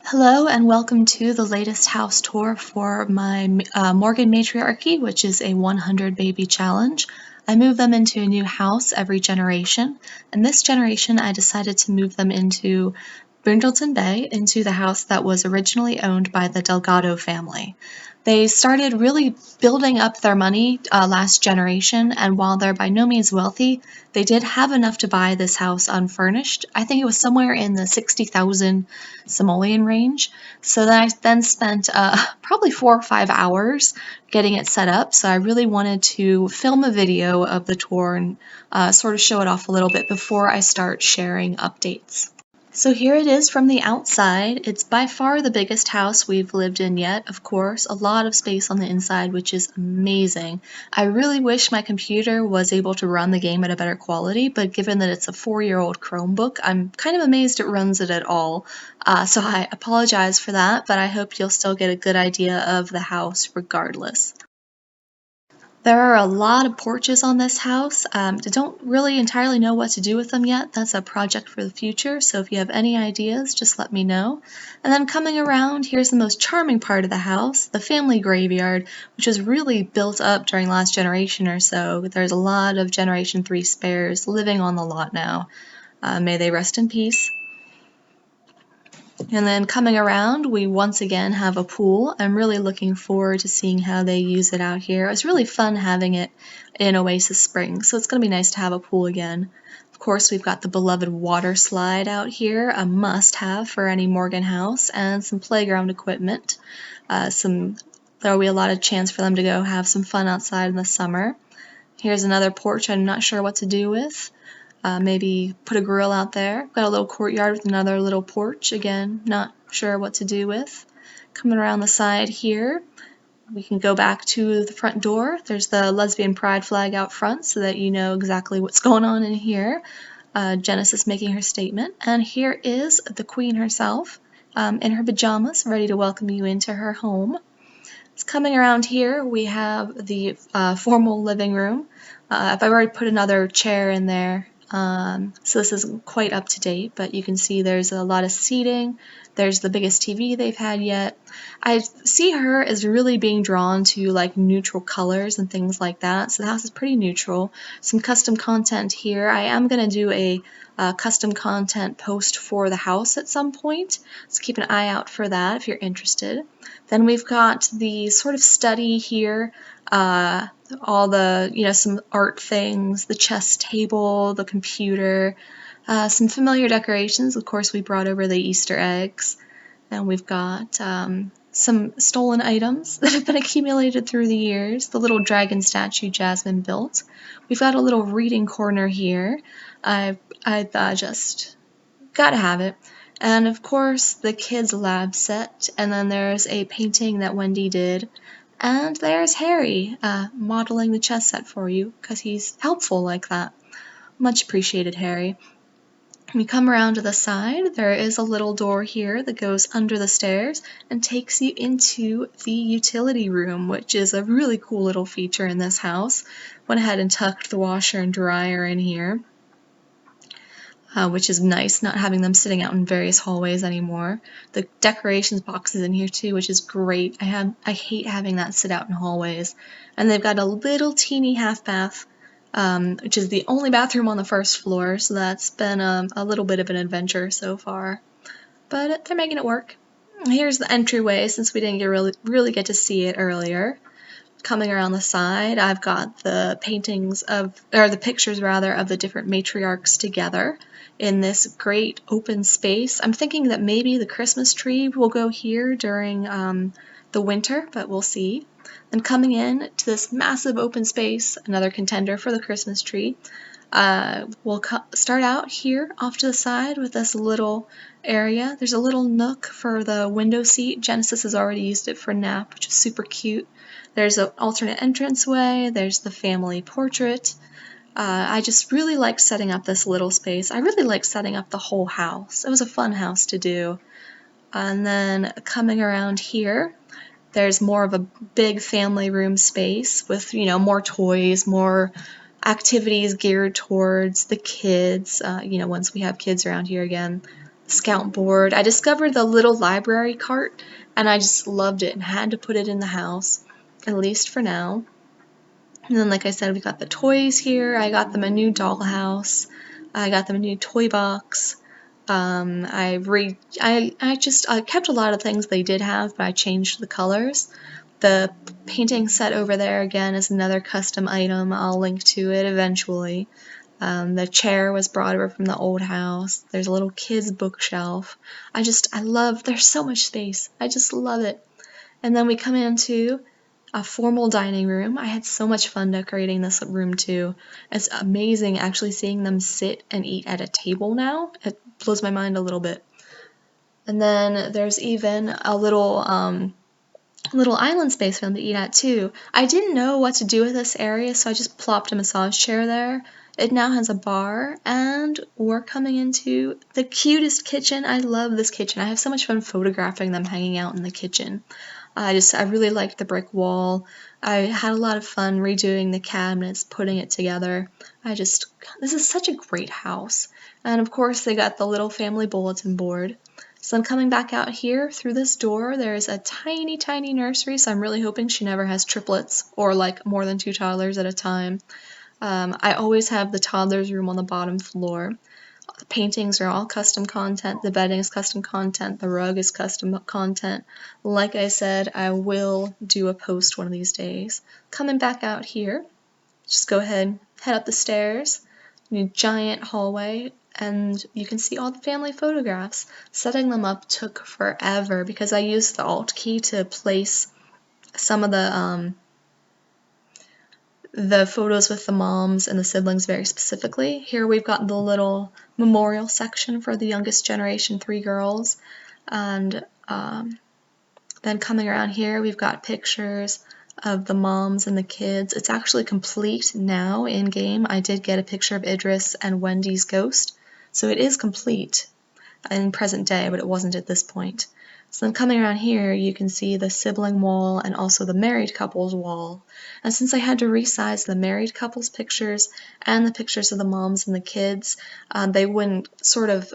Hello and welcome to the latest house tour for my Morgan Matriarchy, which is a 100 baby challenge. I move them into a new house every generation, and this generation I decided to move them into Brindleton Bay, into the house that was originally owned by the Delgado family. They started really building up their money last generation, and while they're by no means wealthy, they did have enough to buy this house unfurnished. I think it was somewhere in the 60,000 simoleon range. So then I then spent probably 4 or 5 hours getting it set up. So I really wanted to film a video of the tour and sort of show it off a little bit before I start sharing updates. So here it is from the outside. It's by far the biggest house we've lived in yet, of course. A lot of space on the inside, which is amazing. I really wish my computer was able to run the game at a better quality, but given that it's a 4-year-old Chromebook, I'm kind of amazed it runs it at all. So I apologize for that, but I hope you'll still get a good idea of the house regardless. There are a lot of porches on this house. I don't really entirely know what to do with them yet. That's a project for the future, so if you have any ideas, just let me know. And then coming around, here's the most charming part of the house, the family graveyard, which was really built up during last generation or so. There's a lot of Generation 3 spares living on the lot now. May they rest in peace. And then coming around, we once again have a pool. I'm really looking forward to seeing how they use it out here. It was really fun having it in Oasis Springs, so it's going to be nice to have a pool again. Of course, we've got the beloved water slide out here, a must-have for any Morgan house, and some playground equipment. There will be a lot of chance for them to go have some fun outside in the summer. Here's another porch I'm not sure what to do with. Maybe put a grill out there. Got a little courtyard with another little porch. Again, not sure what to do with. Coming around the side here, we can go back to the front door. There's the lesbian pride flag out front so that you know exactly what's going on in here. Genesis making her statement. And here is the queen herself in her pajamas, ready to welcome you into her home. So coming around here, we have the formal living room. I've already put another chair in there. So this isn't quite up to date, but you can see there's a lot of seating. There's the biggest TV they've had yet. I see her as really being drawn to like neutral colors and things like that, so the house is pretty neutral. Some custom content here. I am going to do a custom content post for the house at some point, so keep an eye out for that if you're interested. Then we've got the sort of study here. All the, some art things, the chess table, the computer, some familiar decorations. Of course, we brought over the Easter eggs, and we've got some stolen items that have been accumulated through the years. The little dragon statue Jasmine built. We've got a little reading corner here. I just gotta have it. And of course, the kids' lab set, and then there's a painting that Wendy did. And there's Harry modeling the chess set for you because he's helpful like that. Much appreciated, Harry. When you come around to the side, there is a little door here that goes under the stairs and takes you into the utility room, which is a really cool little feature in this house. Went ahead and tucked the washer and dryer in here. Which is nice, not having them sitting out in various hallways anymore. The decorations box is in here too, which is great. I hate having that sit out in hallways. And they've got a little teeny half bath, which is the only bathroom on the first floor, so that's been a little bit of an adventure so far. But they're making it work. Here's the entryway, since we didn't really get to see it earlier. Coming around the side, I've got the the pictures rather, of the different matriarchs together in this great open space. I'm thinking that maybe the Christmas tree will go here during the winter, but we'll see. And coming in to this massive open space, another contender for the Christmas tree, we'll start out here off to the side with this little area. There's a little nook for the window seat. Genesis has already used it for a nap, which is super cute. There's an alternate entranceway. There's the family portrait. I just really like setting up this little space. I really like setting up the whole house. It was a fun house to do. And then coming around here, there's more of a big family room space with, more toys, more activities geared towards the kids, once we have kids around here again. scout board. I discovered the little library cart and I just loved it and had to put it in the house, at least for now. And then, like I said, we got the toys here. I got them a new dollhouse. I got them a new toy box. I kept a lot of things they did have, but I changed the colors. The painting set over there again is another custom item. I'll link to it eventually. The chair was brought over from the old house. There's a little kid's bookshelf. There's so much space. I just love it. And then we come into a formal dining room. I had so much fun decorating this room too. It's amazing actually seeing them sit and eat at a table now. It blows my mind a little bit. And then there's even a little island space for them to eat at too. I didn't know what to do with this area, so I just plopped a massage chair there. It now has a bar, and we're coming into the cutest kitchen. I love this kitchen. I have so much fun photographing them hanging out in the kitchen. I really liked the brick wall. I had a lot of fun redoing the cabinets, putting it together. This is such a great house. And of course they got the little family bulletin board. So I'm coming back out here through this door. There's a tiny, tiny nursery, so I'm really hoping she never has triplets or like more than 2 toddlers at a time. I always have the toddler's room on the bottom floor. The paintings are all custom content, the bedding is custom content, the rug is custom content. Like I said, I will do a post one of these days. Coming back out here, just go ahead, head up the stairs, new giant hallway, and you can see all the family photographs. Setting them up took forever because I used the Alt key to place some of the photos with the moms and the siblings very specifically. Here we've got the little memorial section for the youngest generation, 3 girls. And then coming around here, we've got pictures of the moms and the kids. It's actually complete now in-game. I did get a picture of Idris and Wendy's ghost, so it is complete in present day, but it wasn't at this point. So then coming around here, you can see the sibling wall and also the married couples wall. And since I had to resize the married couples pictures and the pictures of the moms and the kids, they wouldn't sort of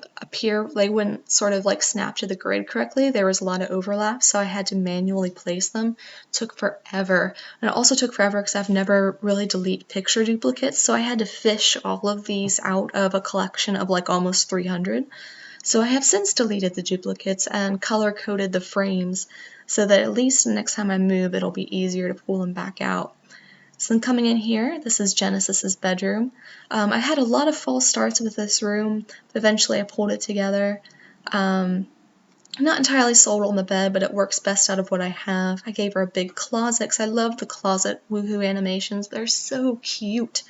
like snap to the grid correctly. There was a lot of overlap, so I had to manually place them. It took forever. And it also took forever because I've never really deleted picture duplicates, so I had to fish all of these out of a collection of like almost 300. So I have since deleted the duplicates and color-coded the frames so that at least next time I move it'll be easier to pull them back out. So then coming in here, this is Genesis's bedroom. I had a lot of false starts with this room, but eventually I pulled it together. I'm not entirely sold on the bed, but it works best out of what I have. I gave her a big closet because I love the closet woohoo animations. They're so cute.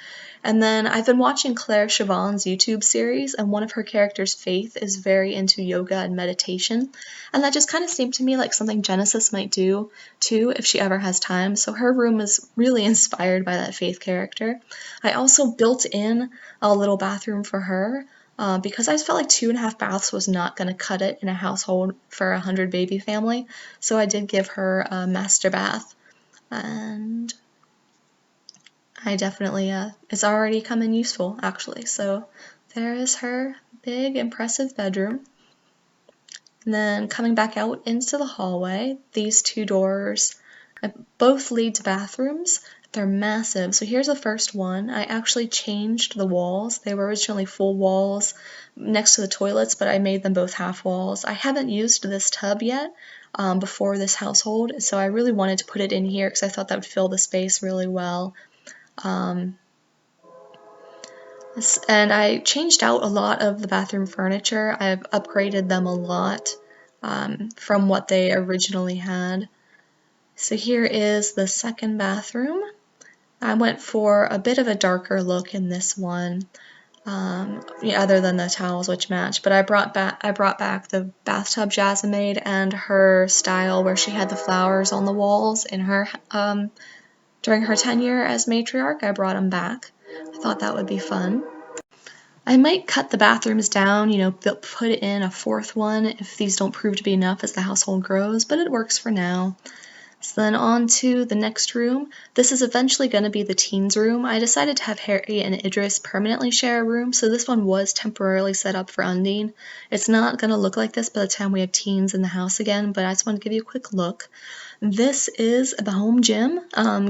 And then I've been watching Claire Siobhan's YouTube series, and one of her characters, Faith, is very into yoga and meditation. And that just kind of seemed to me like something Genesis might do, too, if she ever has time. So her room is really inspired by that Faith character. I also built in a little bathroom for her, because I felt like 2.5 baths was not going to cut it in a household for a 100-baby family. So I did give her a master bath. And I definitely, it's already come in useful, actually. So there is her big, impressive bedroom. And then coming back out into the hallway, these 2 doors both lead to bathrooms. They're massive. So here's the first one. I actually changed the walls. They were originally full walls next to the toilets, but I made them both half walls. I haven't used this tub yet before this household, so I really wanted to put it in here because I thought that would fill the space really well. And I changed out a lot of the bathroom furniture. I've upgraded them a lot from what they originally had. So here is the second bathroom. I went for a bit of a darker look in this one, other than the towels which match. But I brought back the bathtub Jasmine and her style where she had the flowers on the walls in her during her tenure as matriarch. I brought them back. I thought that would be fun. I might cut the bathrooms down, put in a 4th one if these don't prove to be enough as the household grows, but it works for now. So then on to the next room. This is eventually going to be the teens room. I decided to have Harry and Idris permanently share a room, so this one was temporarily set up for Undine. It's not going to look like this by the time we have teens in the house again, but I just want to give you a quick look. This is the home gym.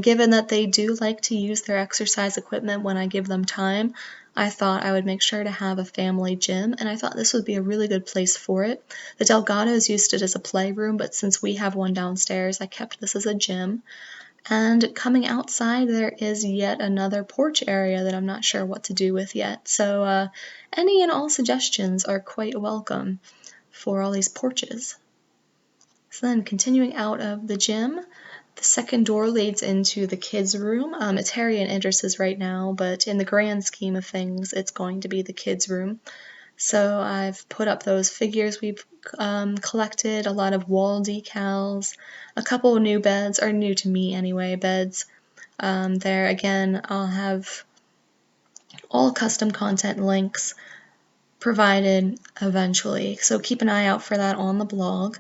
Given that they do like to use their exercise equipment when I give them time, I thought I would make sure to have a family gym, and I thought this would be a really good place for it. The Delgados used it as a playroom, but since we have one downstairs, I kept this as a gym. And coming outside, there is yet another porch area that I'm not sure what to do with yet. So any and all suggestions are quite welcome for all these porches. So then continuing out of the gym, the second door leads into the kids' room. It's Harry and Idris's right now, but in the grand scheme of things, it's going to be the kids' room. So I've put up those figures we've collected, a lot of wall decals, a couple of new beds, or new to me anyway, beds. There again, I'll have all custom content links provided eventually, so keep an eye out for that on the blog.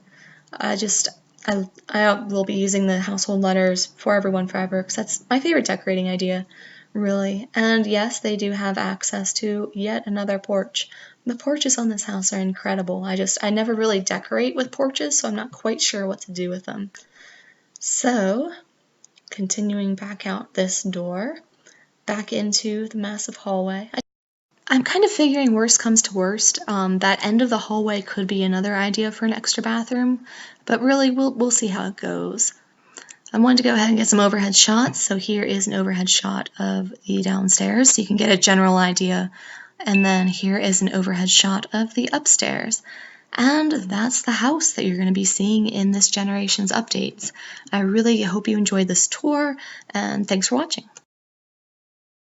I will be using the household letters for everyone forever because that's my favorite decorating idea, really. And yes, they do have access to yet another porch. The porches on this house are incredible. I never really decorate with porches, so I'm not quite sure what to do with them. So, continuing back out this door, back into the massive hallway. I'm kind of figuring worst comes to worst. That end of the hallway could be another idea for an extra bathroom, but really we'll see how it goes. I wanted to go ahead and get some overhead shots, so here is an overhead shot of the downstairs so you can get a general idea, and then here is an overhead shot of the upstairs. And that's the house that you're going to be seeing in this generation's updates. I really hope you enjoyed this tour, and thanks for watching.